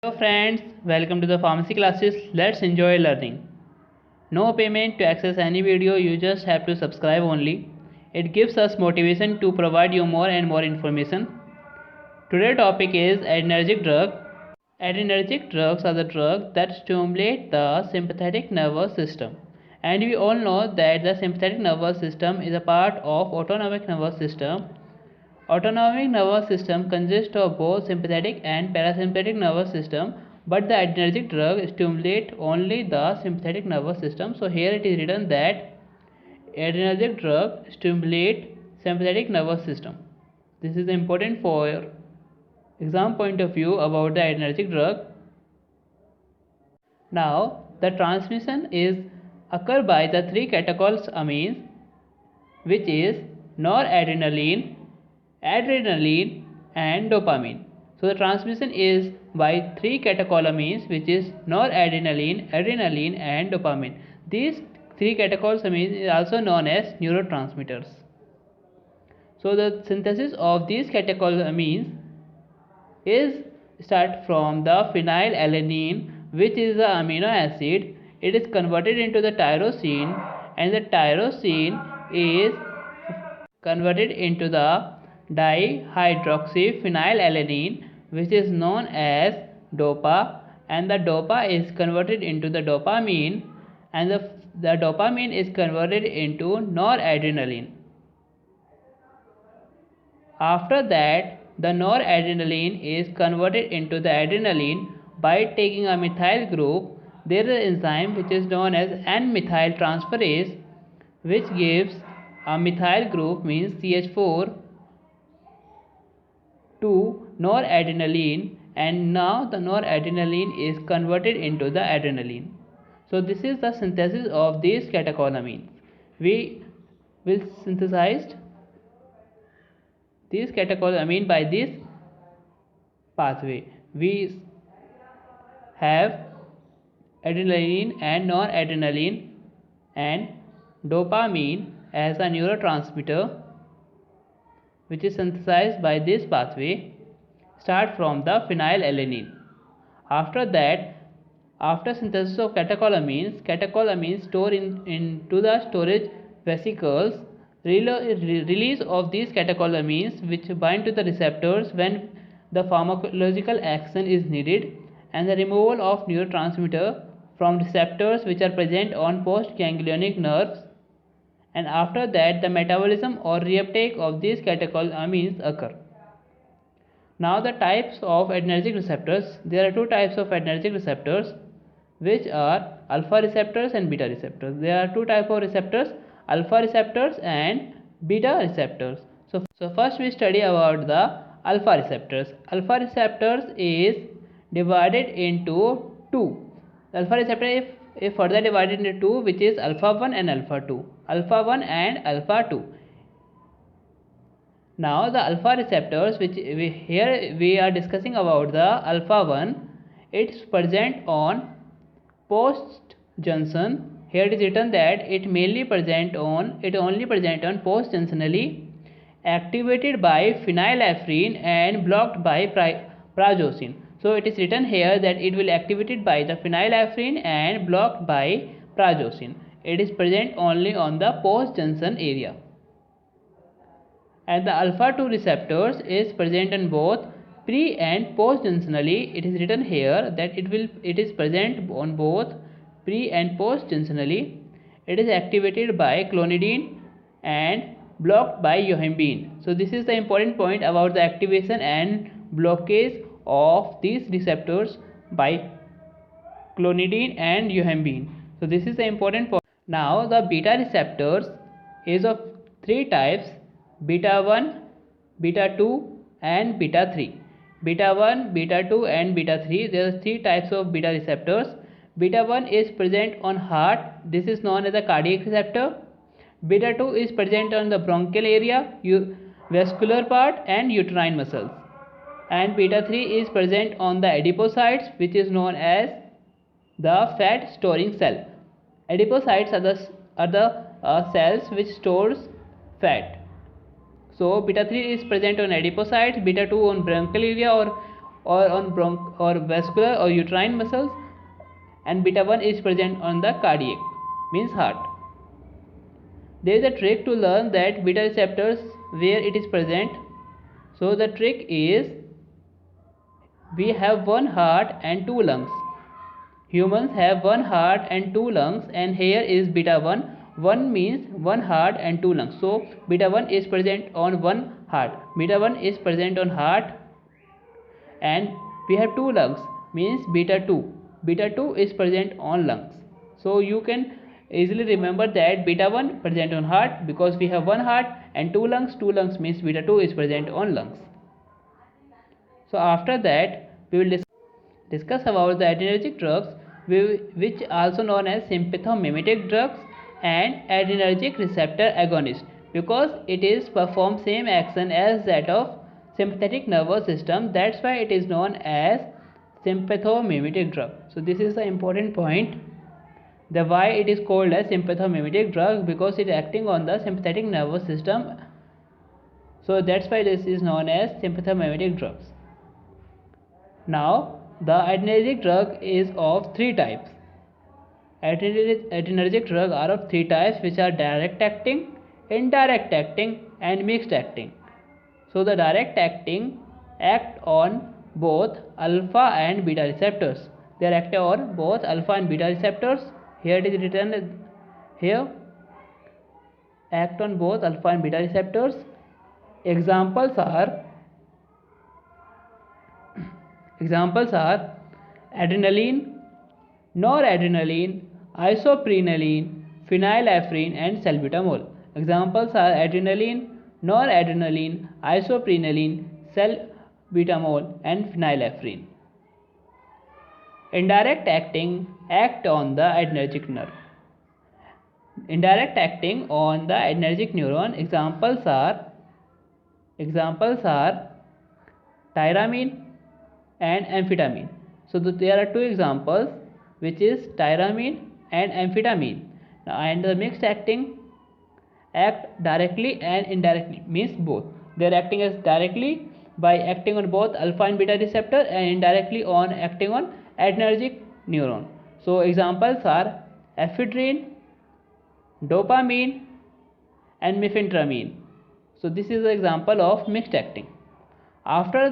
Hello friends, welcome to the pharmacy classes. Let's enjoy learning. No payment to access any video, you just have to subscribe only. It gives us motivation to provide you more and more information. Today's topic is adrenergic drug. Adrenergic drugs are the drugs that stimulate the sympathetic nervous system. And we all know that the sympathetic nervous system is a part of autonomic nervous system. Autonomic nervous system consists of both sympathetic and parasympathetic nervous system, but the adrenergic drug stimulate only the sympathetic nervous system. So here it is written that adrenergic drug stimulate sympathetic nervous system. This is important for exam point of view about the adrenergic drug. Now the transmission is occur by the three catecholamines, which is noradrenaline, adrenaline and dopamine. So the transmission is by three catecholamines, which is noradrenaline, adrenaline and dopamine. These three catecholamines is also known as neurotransmitters. So the synthesis of these catecholamines is start from the phenylalanine, which is the amino acid. It is converted into the tyrosine, and the tyrosine is converted into the dihydroxyphenylalanine, which is known as DOPA, and the DOPA is converted into the dopamine, and the dopamine is converted into noradrenaline. After that, the noradrenaline is converted into the adrenaline by taking a methyl group. There is an enzyme which is known as N-methyl transferase, which gives a methyl group, means CH4, to noradrenaline, and now the noradrenaline is converted into the adrenaline. So this is the synthesis of these catecholamines. We will synthesize these catecholamine by this pathway. We have adrenaline and noradrenaline and dopamine as a neurotransmitter, which is synthesized by this pathway. Start from the phenylalanine. After that, after synthesis of catecholamines store into the storage vesicles. Release of these catecholamines, which bind to the receptors when the pharmacological action is needed, and the removal of neurotransmitter from receptors which are present on postganglionic nerves, and after that the metabolism or reuptake of these catecholamines occur. Now the types of adrenergic receptors. There are two types of adrenergic receptors, which are alpha receptors and beta receptors. There are two types of receptors, alpha receptors and beta receptors. So first we study about the alpha receptors. Alpha receptors is divided into two. Alpha receptor is further divided into two, which is alpha 1 and alpha 2. Alpha 1 and alpha 2. Now the alpha receptors, which here we are discussing about the alpha 1, it's present on post junction. Here it is written that it only present on post junctionally, activated by phenylephrine and blocked by prazosin. So it is written here that it will activated by the phenylephrine and blocked by prazosin. It is present only on the post junction area. And the alpha 2 receptors is present on both pre and post junctionally. It is written here that it is present on both pre and post junctionally. It is activated by clonidine and blocked by yohimbine. So this is the important point about the activation and blockage of these receptors by clonidine and yohimbine. So this is the important point. Now the beta receptors is of three types: beta 1, beta 2 and beta 3. Beta 1, beta 2 and beta 3. There are three types of beta receptors. Beta 1 is present on heart. This is known as a cardiac receptor. Beta 2 is present on the bronchial area, vascular part and uterine muscles. And beta 3 is present on the adipocytes, which is known as the fat storing cell. Adipocytes are the cells which stores fat. So beta 3 is present on adipocytes, beta 2 on bronchial area or or on or vascular or uterine muscles, and beta 1 is present on the cardiac, means heart. There is a trick to learn that beta receptors where it is present. So the trick is, we have one heart and two lungs. Humans have one heart and two lungs, and here is beta 1. 1 means one heart and two lungs. So beta 1 is present on one heart. Beta 1 is present on heart, and we have two lungs, means beta 2. Beta 2 is present on lungs. So you can easily remember that beta 1 present on heart because we have one heart and two lungs. Two lungs means beta 2 is present on lungs. So after that we will discuss about the adrenergic drugs, which also known as sympathomimetic drugs and adrenergic receptor agonist, because it is perform same action as that of sympathetic nervous system. That's why it is known as sympathomimetic drug. So this is the important point, the why it is called as sympathomimetic drug, because it is acting on the sympathetic nervous system. So that's why this is known as sympathomimetic drugs. Now the adrenergic drug is of three types. Adrenergic drugs are of three types, which are direct acting, indirect acting, and mixed acting. So the direct acting act on both alpha and beta receptors. They are active on both alpha and beta receptors. Here it is written here, act on both alpha and beta receptors. Examples are adrenaline, noradrenaline, isoprenaline, phenylephrine, and salbutamol. Examples are adrenaline, noradrenaline, isoprenaline, salbutamol, and phenylephrine. Indirect acting act on the adrenergic nerve. Indirect acting on the adrenergic neuron. Examples are tyramine and amphetamine. So there are two examples, which is tyramine and amphetamine. Now, and the mixed acting act directly and indirectly, means both. They are acting as directly by acting on both alpha and beta receptor, and indirectly on acting on adrenergic neuron. So examples are ephedrine, dopamine, and methyltryptamine. So this is the example of mixed acting. After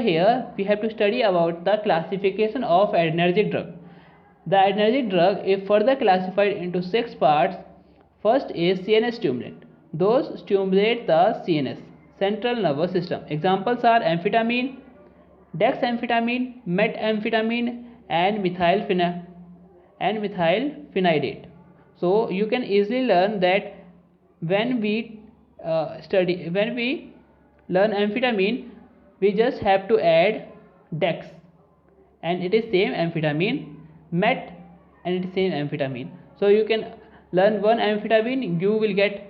here we have to study about the classification of adrenergic drug. The adrenergic drug is further classified into 6 parts. First is CNS stimulant. Those stimulate the CNS, central nervous system. Examples are amphetamine, dexamphetamine, methamphetamine, and methylphenidate. So you can easily learn that when we learn amphetamine, we just have to add dex, and it is same amphetamine, met, and it is same amphetamine. So you can learn one amphetamine, you will get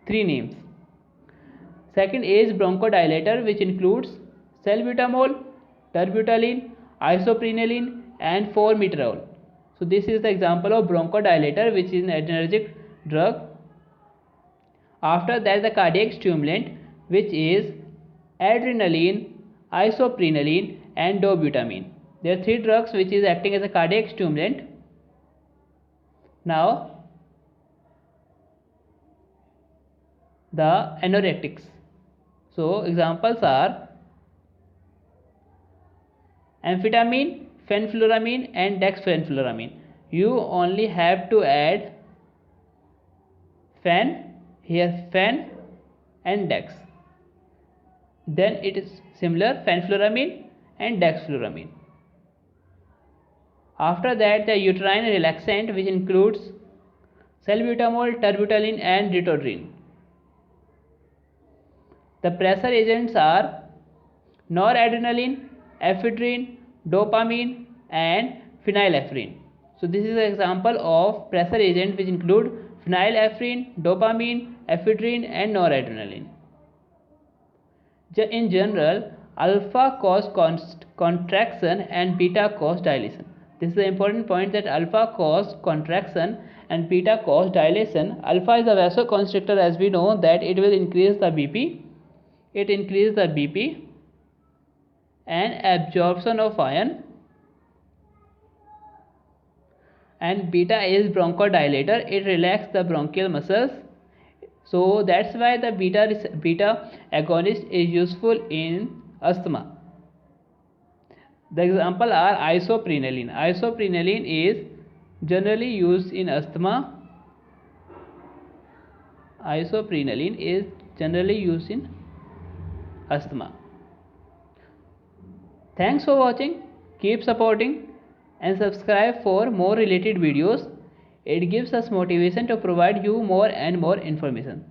3 names. Second is bronchodilator, which includes salbutamol, terbutaline, isoprenaline, and formoterol. So this is the example of bronchodilator, which is an adrenergic drug. After that, the cardiac stimulant, which is adrenaline, isoprenaline, and dobutamine. There are 3 drugs which is acting as a cardiac stimulant. Now the anorectics. So examples are amphetamine, fenfluramine, and dexfenfluramine. You only have to add fen, here fen and dex. Then it is similar, fenfluramine and dexfluramine. After that, the uterine relaxant, which includes salbutamol, terbutaline, and ritodrine. The pressure agents are noradrenaline, ephedrine, dopamine, and phenylephrine. So this is an example of pressure agent which include phenylephrine, dopamine, ephedrine, and noradrenaline. In general, alpha cause contraction and beta cause dilation. This is the important point, that alpha cause contraction and beta cause dilation. Alpha is a vasoconstrictor, as we know that it will increase the BP. It increases the BP, and absorption of iron, and beta is bronchodilator, it relaxes the bronchial muscles. So that's why the beta agonist is useful in asthma. The example are isoprenaline. Isoprenaline is generally used in asthma. Isoprenaline is generally used in asthma. Thanks for watching. Keep supporting and subscribe for more related videos. It gives us motivation to provide you more and more information.